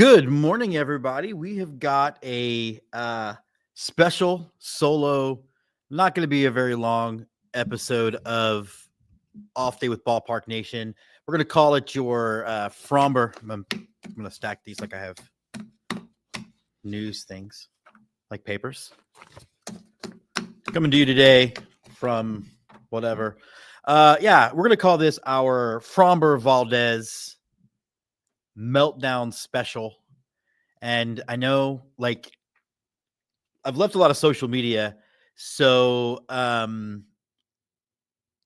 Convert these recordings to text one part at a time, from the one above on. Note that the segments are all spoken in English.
Good morning, everybody. We have got a special solo, not going to be a very long episode of Off Day with Ballpark Nation. We're going to call it your Framber. I'm going to stack these like I have news things, like papers. Coming to you today from whatever. We're going to call this our Framber Valdez meltdown special. And I know, I've left a lot of social media, so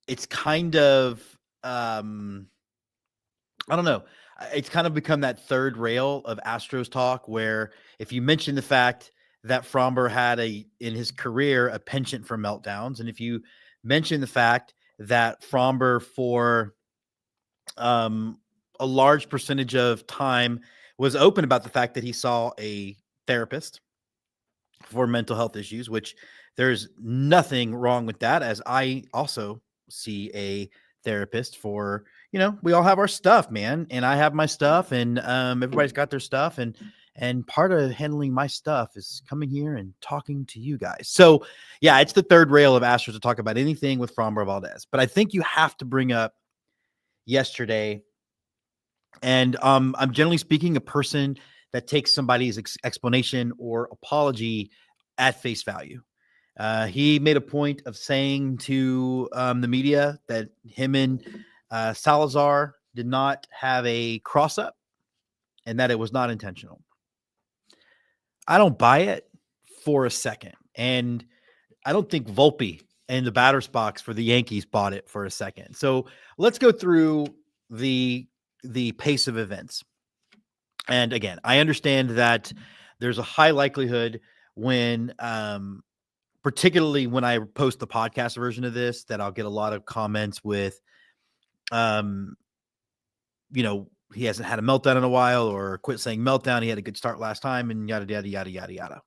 it's kind of I don't know. It's kind of become that third rail of Astros talk, where if you mention the fact that Framber had in his career a penchant for meltdowns, and if you mention the fact that Framber for a large percentage of time was open about the fact that he saw a therapist for mental health issues, which there's nothing wrong with that, as I also see a therapist for, we all have our stuff, man, and I have my stuff, and everybody's got their stuff, and part of handling my stuff is coming here and talking to you guys. So yeah, it's the third rail of Astros to talk about anything with Framber Valdez, but I think you have to bring up yesterday. And I'm generally speaking a person that takes somebody's explanation or apology at face value. He made a point of saying to the media that him and Salazar did not have a cross up and that it was not intentional. I don't buy it for a second. And I don't think Volpe in the batter's box for the Yankees bought it for a second. So let's go through the pace of events. And again, I understand that there's a high likelihood when, particularly when I post the podcast version of this, that I'll get a lot of comments with, he hasn't had a meltdown in a while, or quit saying meltdown. He had a good start last time, and yada, yada, yada, yada, yada.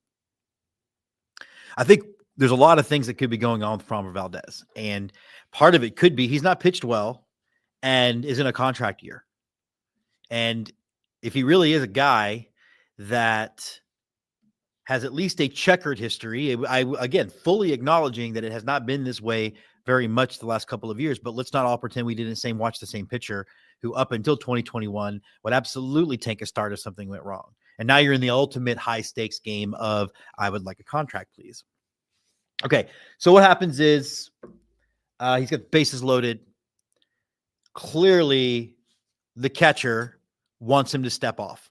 I think there's a lot of things that could be going on with Framber Valdez. And part of it could be he's not pitched well and is in a contract year. And if he really is a guy that has at least a checkered history, again, fully acknowledging that it has not been this way very much the last couple of years, but let's not all pretend we didn't watch the same pitcher who up until 2021 would absolutely tank a start if something went wrong. And now you're in the ultimate high stakes game of, I would like a contract, please. Okay. So what happens is he's got bases loaded. Clearly the catcher wants him to step off.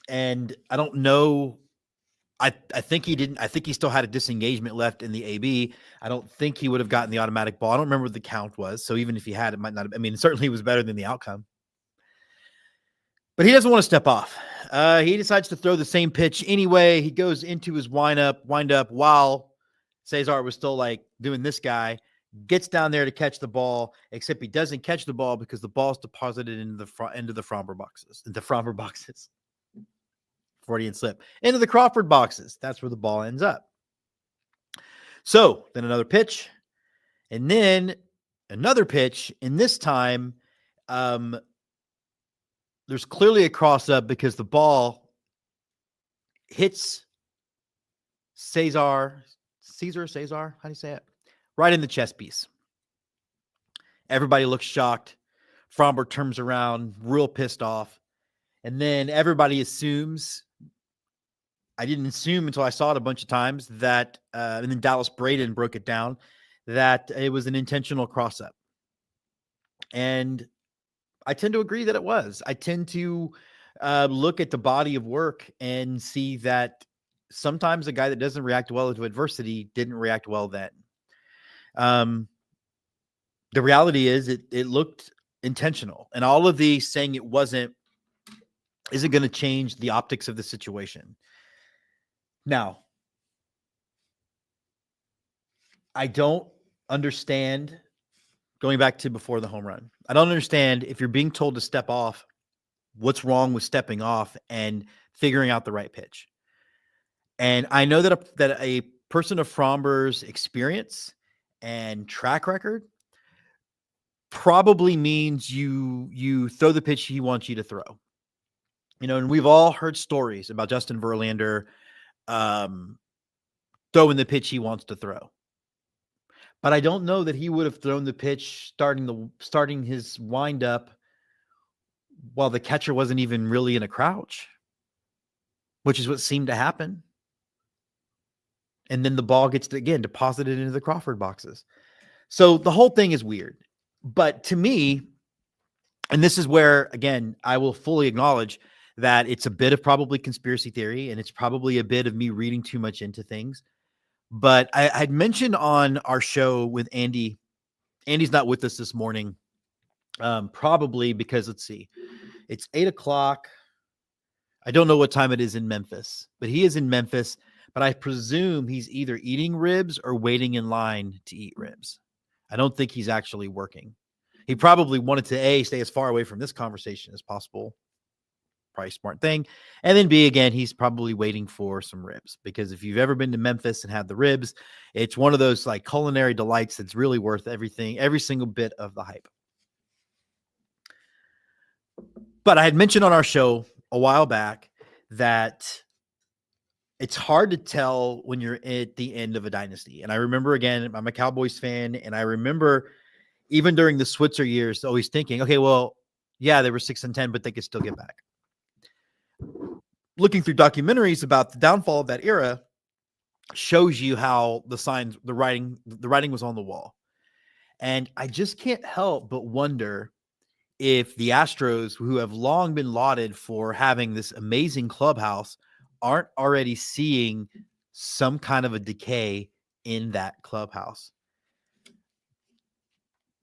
And I don't know. I think he didn't. I think he still had a disengagement left in the AB. I don't think he would have gotten the automatic ball. I don't remember what the count was. So even if he had, it might not have. I mean, certainly it was better than the outcome. But he doesn't want to step off. He decides to throw the same pitch anyway. He goes into his wind up while Cesar was still doing this guy. Gets down there to catch the ball, except he doesn't catch the ball because the ball's deposited into the Framber boxes. Freudian slip. Into the Crawford boxes. That's where the ball ends up. So then another pitch, and then another pitch. And this time, there's clearly a cross up because the ball hits Cesar. How do you say it? Right in the chest piece. Everybody looks shocked. Framber turns around, real pissed off. And then everybody assumes, I didn't assume until I saw it a bunch of times, that, and then Dallas Braden broke it down, that it was an intentional cross-up. And I tend to agree that it was. I tend to look at the body of work and see that sometimes a guy that doesn't react well to adversity didn't react well then. The reality is it looked intentional, and all of the saying it wasn't isn't going to change the optics of the situation. Now, I don't understand, going back to before the home run, I don't understand if you're being told to step off, what's wrong with stepping off and figuring out the right pitch. And I know that a person of Framber's experience and track record probably means you throw the pitch he wants you to throw. And we've all heard stories about Justin Verlander um, throwing the pitch he wants to throw. But I don't know that he would have thrown the pitch starting his windup while the catcher wasn't even really in a crouch, which is what seemed to happen. And then the ball gets deposited into the Crawford boxes. So the whole thing is weird. But to me, and this is where, again, I will fully acknowledge that it's a bit of probably conspiracy theory, and it's probably a bit of me reading too much into things. But I had mentioned on our show with Andy. Andy's not with us this morning, probably because, let's see, it's 8:00. I don't know what time it is in Memphis, but he is in Memphis. But I presume he's either eating ribs or waiting in line to eat ribs. I don't think he's actually working. He probably wanted to, stay as far away from this conversation as possible. Probably a smart thing. And then B, again, he's probably waiting for some ribs, because if you've ever been to Memphis and had the ribs, it's one of those like culinary delights that's really worth everything, every single bit of the hype. But I had mentioned on our show a while back that it's hard to tell when you're at the end of a dynasty. And I remember, again, I'm a Cowboys fan, and I remember even during the Switzer years always thinking, okay, well, yeah, they were 6-10, but they could still get back. Looking through documentaries about the downfall of that era shows you how the writing was on the wall. And I just can't help but wonder if the Astros, who have long been lauded for having this amazing clubhouse, aren't already seeing some kind of a decay in that clubhouse.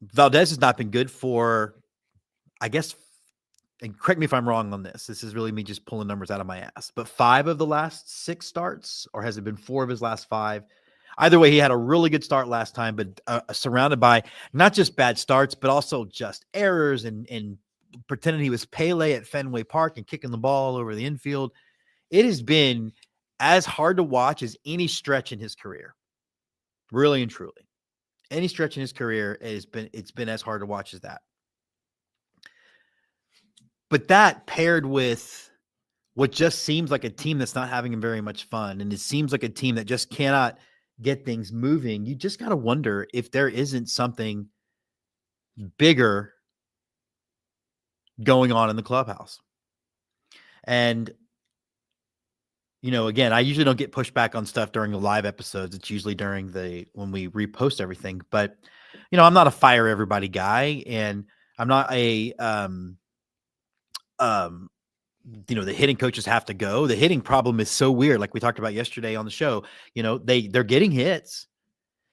Valdez has not been good for, I guess, and correct me if I'm wrong on this. This is really me just pulling numbers out of my ass. But 5 of the last 6 starts, or has it been 4 of his last 5? Either way, he had a really good start last time, but surrounded by not just bad starts, but also just errors and pretending he was Pele at Fenway Park and kicking the ball over the infield. It has been as hard to watch as any stretch in his career. Really and truly. Any stretch in his career, it's been as hard to watch as that. But that paired with what just seems like a team that's not having very much fun, and it seems like a team that just cannot get things moving, you just got to wonder if there isn't something bigger going on in the clubhouse. And, again, I usually don't get pushback on stuff during the live episodes. It's usually when we repost everything. But, I'm not a fire everybody guy, and I'm not a the hitting coaches have to go. The hitting problem is so weird. Like we talked about yesterday on the show, they're getting hits.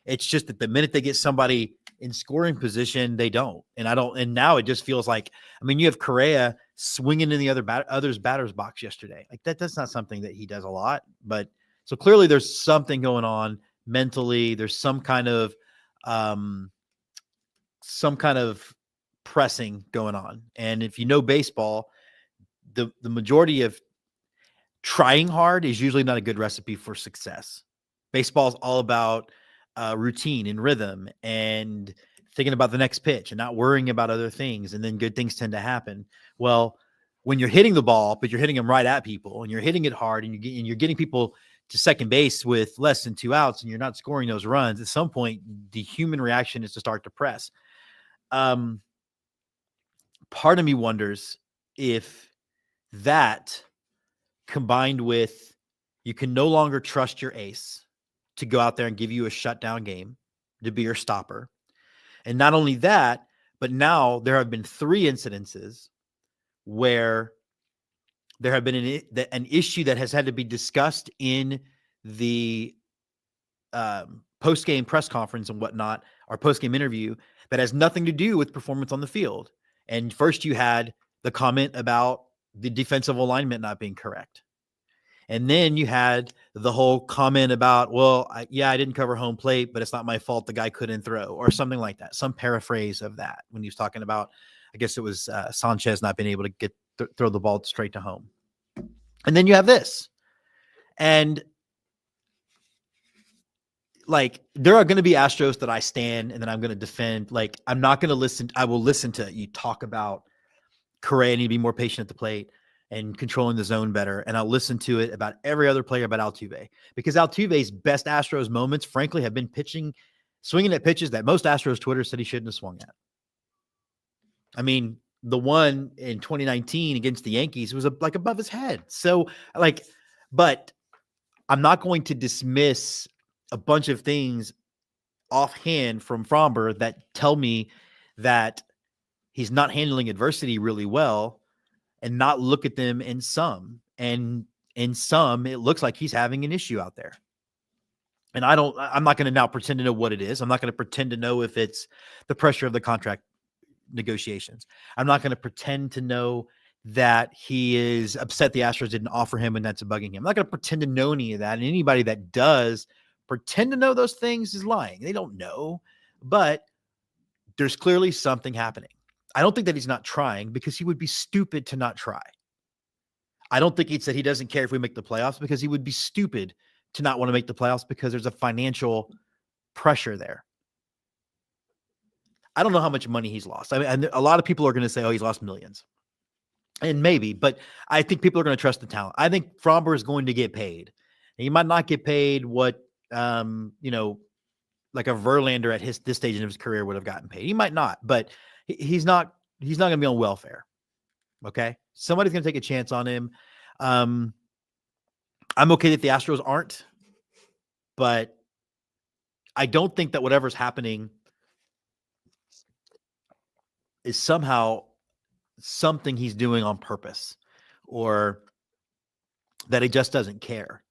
It's just that the minute they get somebody in scoring position, they don't. And now it just feels like, you have Correa swinging in the other's batter's box yesterday. Like that's not something that he does a lot, but so clearly there's something going on mentally. There's some kind of pressing going on. And if you know baseball, the majority of trying hard is usually not a good recipe for success. Baseball is all about routine and rhythm and thinking about the next pitch and not worrying about other things. And then good things tend to happen. Well, when you're hitting the ball, but you're hitting them right at people and you're hitting it hard and you're getting people to second base with less than 2 outs and you're not scoring those runs, at some point, the human reaction is to start to press. Part of me wonders if that, combined with you can no longer trust your ace to go out there and give you a shutdown game, to be your stopper. And not only that, but now there have been 3 incidences where there have been an issue that has had to be discussed in the post-game press conference and whatnot, or post-game interview, that has nothing to do with performance on the field. And first you had the comment about the defensive alignment not being correct. And then you had the whole comment about, well, I didn't cover home plate, but it's not my fault the guy couldn't throw, or something like that. Some paraphrase of that when he was talking about, I guess it was Sanchez not being able to throw the ball straight to home. And then you have this. And like, there are going to be Astros that I stand and then I'm going to defend. Like, I will listen to you talk about Correa need to be more patient at the plate and controlling the zone better. And I'll listen to it about every other player about Altuve, because Altuve's best Astros moments, frankly, have been swinging at pitches that most Astros Twitter said he shouldn't have swung at. I mean, the one in 2019 against the Yankees was like above his head. So but I'm not going to dismiss a bunch of things offhand from Framber that tell me that he's not handling adversity really well, and not look at them in some. And in some, it looks like he's having an issue out there. And I'm not going to now pretend to know what it is. I'm not going to pretend to know if it's the pressure of the contract negotiations. I'm not going to pretend to know that he is upset the Astros didn't offer him and that's bugging him. I'm not going to pretend to know any of that. And anybody that does pretend to know those things is lying. They don't know, but there's clearly something happening. I don't think that he's not trying, because he would be stupid to not try. I don't think he said he doesn't care if we make the playoffs, because he would be stupid to not want to make the playoffs, because there's a financial pressure there. I don't know how much money he's lost. I mean, and a lot of people are going to say, oh, he's lost millions. And maybe, but I think people are going to trust the talent. I think Framber is going to get paid. He might not get paid what, like a Verlander at this stage in his career would have gotten paid. He might not, but he's not going to be on welfare. Okay. Somebody's going to take a chance on him. I'm okay that the Astros aren't, but I don't think that whatever's happening is somehow something he's doing on purpose, or that he just doesn't care.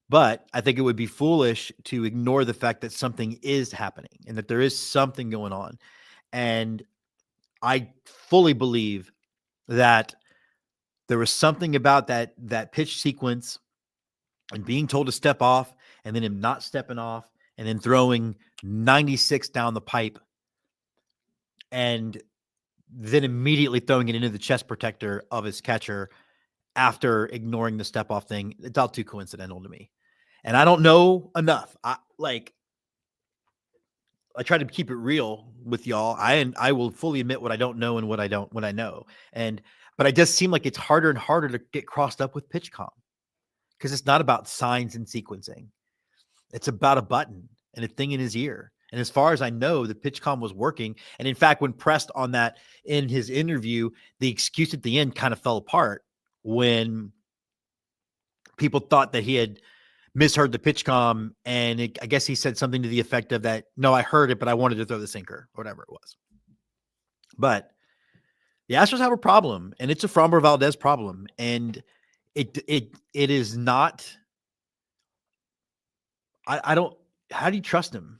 But I think it would be foolish to ignore the fact that something is happening and that there is something going on. And I fully believe that there was something about that pitch sequence and being told to step off, and then him not stepping off, and then throwing 96 down the pipe, and then immediately throwing it into the chest protector of his catcher after ignoring the step off thing. It's all too coincidental to me. And I don't know enough. I try to keep it real with y'all. I will fully admit what I don't know and what I know. But it does seem like it's harder and harder to get crossed up with PitchCom, because it's not about signs and sequencing. It's about a button and a thing in his ear. And as far as I know, the PitchCom was working. And in fact, when pressed on that in his interview, the excuse at the end kind of fell apart when people thought that he had misheard the PitchCom. And I guess he said something to the effect of that, no, I heard it, but I wanted to throw the sinker, or whatever it was. But the Astros have a problem, and it's a Framber Valdez problem. And it is not, I don't, how do you trust him?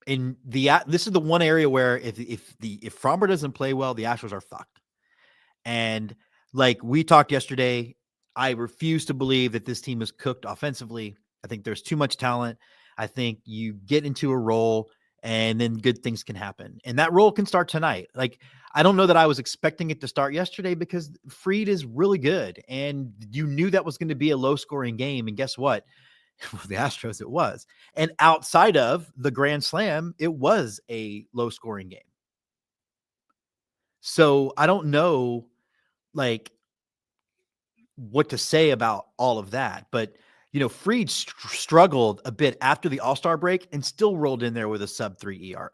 In this is the one area where if Framber doesn't play well, the Astros are fucked. And like we talked yesterday, I refuse to believe that this team is cooked offensively. I think there's too much talent. I think you get into a role and then good things can happen. And that role can start tonight. Like, I don't know that I was expecting it to start yesterday, because Fried is really good. And you knew that was going to be a low scoring game. And guess what? The Astros, it was. And outside of the Grand Slam, it was a low scoring game. So I don't know what to say about all of that, but Fried struggled a bit after the All-Star break and still rolled in there with a sub-3 ERA.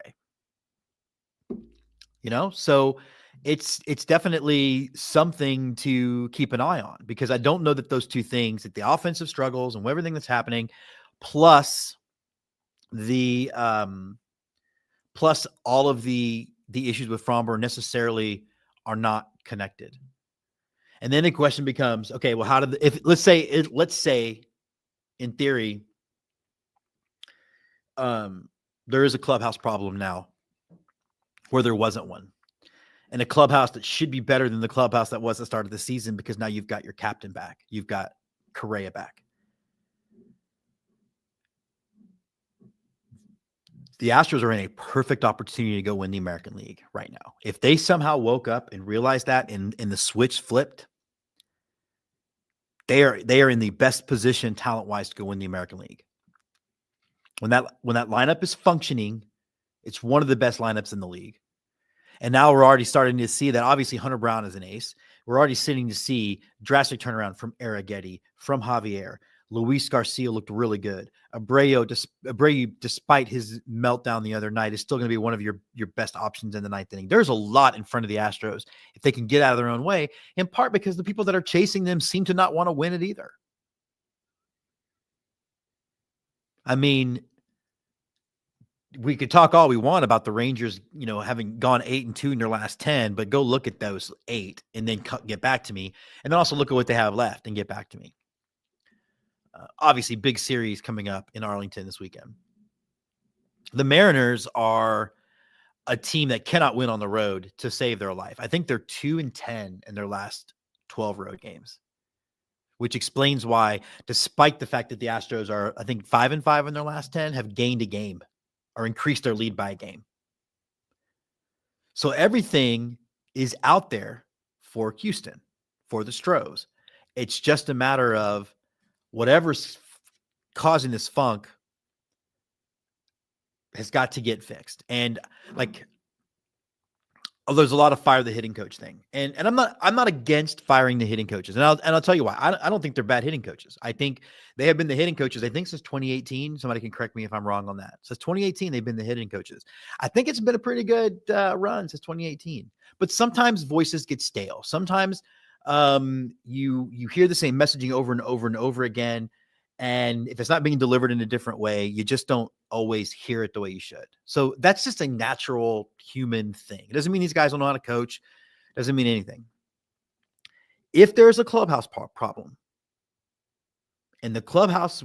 So it's definitely something to keep an eye on, because I don't know that those two things, that the offensive struggles and everything that's happening, plus the plus all of the issues with Framber necessarily are not connected. And then the question becomes, okay, well, how did let's say in theory, there is a clubhouse problem now where there wasn't one, and a clubhouse that should be better than the clubhouse that was at the start of the season, because now you've got your captain back. You've got Correa back. The Astros are in a perfect opportunity to go win the American League right now. If they somehow woke up and realized that and the switch flipped, they are in the best position talent-wise to go win the American League. When that lineup is functioning, it's one of the best lineups in the league. And now we're already starting to see that obviously Hunter Brown is an ace. we're already sitting to see drastic turnaround from Arrighetti, from Javier. Luis Garcia looked really good. Abreu, despite his meltdown the other night, is still going to be one of your best options in the ninth inning. There's a lot in front of the Astros if they can get out of their own way, in part because the people that are chasing them seem to not want to win it either. I mean, we could talk all we want about the Rangers, having gone 8-2 in their last 10, but go look at those 8 and then get back to me. And then also look at what they have left and get back to me. Obviously, big series coming up in Arlington this weekend. The Mariners are a team that cannot win on the road to save their life. I think they're 2-10 in their last 12 road games, which explains why, despite the fact that the Astros are, I think, 5-5 in their last 10, have gained a game or increased their lead by a game. So everything is out there for Houston, for the Stros. It's just a matter of whatever's causing this funk has got to get fixed. And there's a lot of fire the hitting coach thing. And I'm not against firing the hitting coaches. And I'll tell you why. I don't think they're bad hitting coaches. I think they have been the hitting coaches, I think, since 2018. Somebody can correct me if I'm wrong on that. Since 2018, they've been the hitting coaches. I think it's been a pretty good run since 2018. But sometimes voices get stale. Sometimes you hear the same messaging over and over and over again. And if it's not being delivered in a different way, you just don't always hear it the way you should. So that's just a natural human thing. It doesn't mean these guys don't know how to coach. It doesn't mean anything. If there's a clubhouse problem, and the clubhouse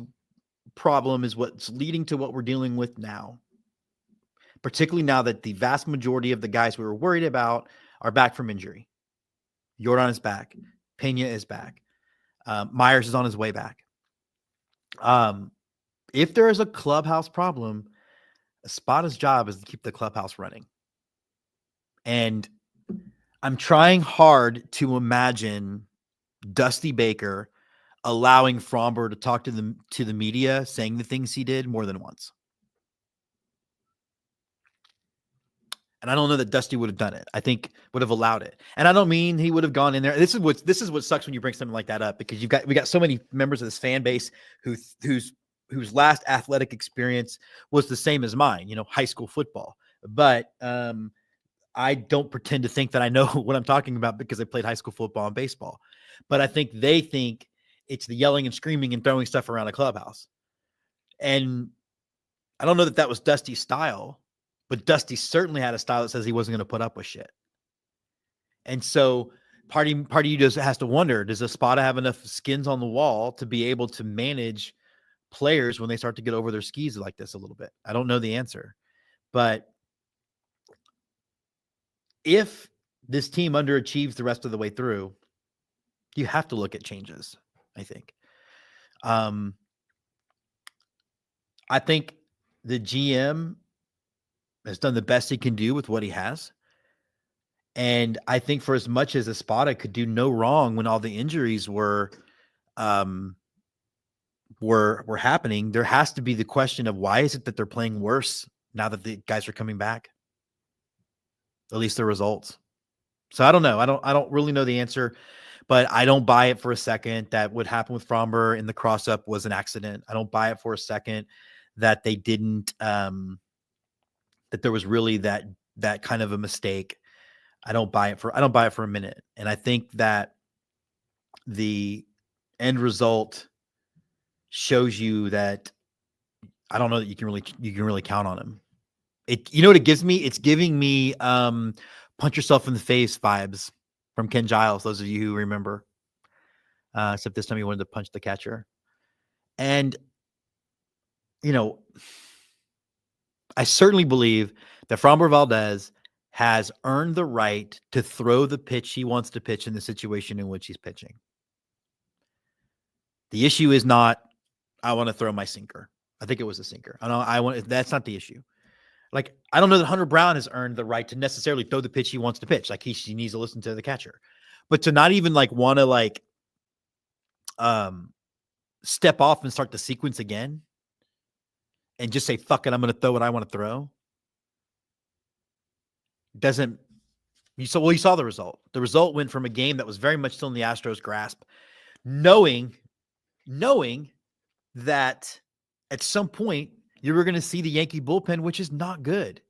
problem is what's leading to what we're dealing with now, particularly now that the vast majority of the guys we were worried about are back from injury. Jordan is back. Pena is back. Myers is on his way back. If there is a clubhouse problem, Espada's job is to keep the clubhouse running. And I'm trying hard to imagine Dusty Baker allowing Framber to talk to the media, saying the things he did more than once. And I don't know that Dusty would have done it. I think would have allowed it. And I don't mean he would have gone in there. This is what sucks when you bring something like that up, because we got so many members of this fan base whose last athletic experience was the same as mine, high school football. But I don't pretend to think that I know what I'm talking about because I played high school football and baseball. But I think they think it's the yelling and screaming and throwing stuff around a clubhouse. And I don't know that was Dusty's style. But Dusty certainly had a style that says he wasn't going to put up with shit. And so part of you just has to wonder, does Espada have enough skins on the wall to be able to manage players when they start to get over their skis like this a little bit? I don't know the answer. But if this team underachieves the rest of the way through, you have to look at changes, I think. I think the GM has done the best he can do with what he has. And I think for as much as Espada could do no wrong when all the injuries were happening, there has to be the question of why is it that they're playing worse now that the guys are coming back? At least the results. So I don't know. I don't really know the answer, but I don't buy it for a second that what happened with Framber in the cross-up was an accident. I don't buy it for a second that they didn't that there was really that kind of a mistake. I don't buy it for a minute. And I think that the end result shows you that I don't know that you can really count on him. You know what it gives me? It's giving me punch yourself in the face vibes from Ken Giles, those of you who remember. Except this time he wanted to punch the catcher. And I certainly believe that Framber Valdez has earned the right to throw the pitch he wants to pitch in the situation in which he's pitching. The issue is not, I want to throw my sinker. I think it was a sinker. That's not the issue. I don't know that Hunter Brown has earned the right to necessarily throw the pitch he wants to pitch. He needs to listen to the catcher. But to not even want to step off and start the sequence again and just say, fuck it, I'm going to throw what I want to throw. Doesn't You saw the result. The result went from a game that was very much still in the Astros' grasp, knowing that at some point you were going to see the Yankee bullpen, which is not good.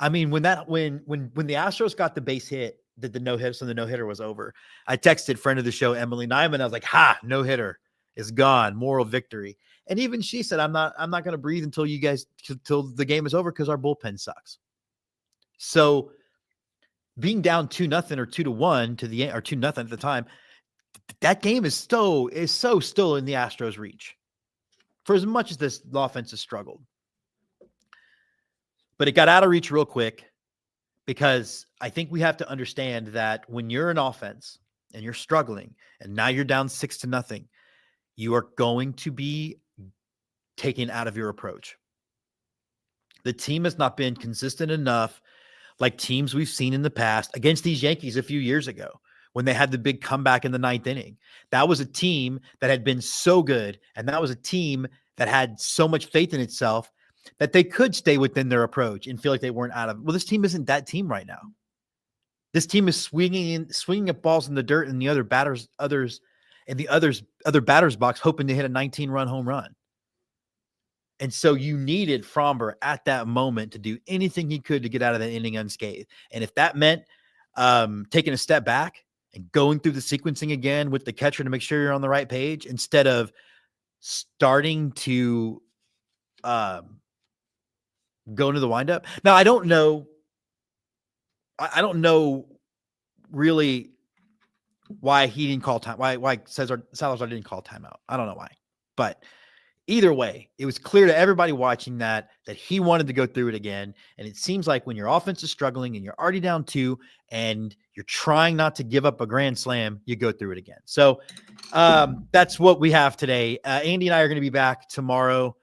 I mean, when the Astros got the base hit, that the no hitter, so the no hitter was over. I texted friend of the show Emily Nyman. I was like, "Ha, no hitter is gone, moral victory." And even she said, "I'm not going to breathe until the game is over because our bullpen sucks." So being down 2-0 or 2-1 to the or 2-0 at the time, that game is so still in the Astros' reach for as much as this offense has struggled. But it got out of reach real quick because I think we have to understand that when you're an offense and you're struggling and now you're down 6-0, you are going to be taken out of your approach. The team has not been consistent enough like teams we've seen in the past against these Yankees a few years ago when they had the big comeback in the 9th inning. That was a team that had been so good, and that was a team that had so much faith in itself that they could stay within their approach and feel like they weren't out of. Well, this team isn't that team right now. This team is swinging at balls in the dirt and the other batters box, hoping to hit a 19-run home run. And so you needed Framber at that moment to do anything he could to get out of that inning unscathed. And if that meant taking a step back and going through the sequencing again with the catcher to make sure you're on the right page instead of starting to go into the windup. Now, I don't know really why he didn't call time. Why Salazar didn't call timeout. I don't know why. But either way, it was clear to everybody watching that he wanted to go through it again. And it seems like when your offense is struggling and you're already down 2 and you're trying not to give up a grand slam, you go through it again. So that's what we have today. Andy and I are going to be back tomorrow.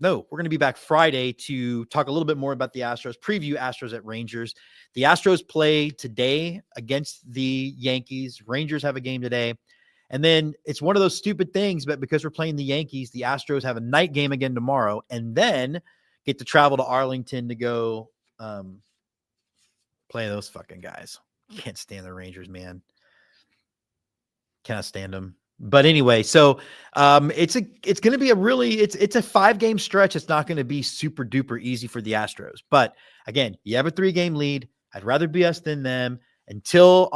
No, we're going to be back Friday to talk a little bit more about the Astros, preview Astros at Rangers. The Astros play today against the Yankees. Rangers have a game today. And then it's one of those stupid things, but because we're playing the Yankees, the Astros have a night game again tomorrow and then get to travel to Arlington to go play those fucking guys. Can't stand the Rangers, man. Cannot stand them. But anyway, so it's going to be a 5-game stretch. It's not going to be super duper easy for the Astros. But again, you have a 3-game lead. I'd rather be us than them until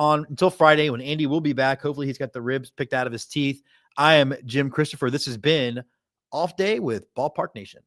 Friday when Andy will be back. Hopefully he's got the ribs picked out of his teeth. I am Jim Christopher. This has been Off Day with Ballpark Nation.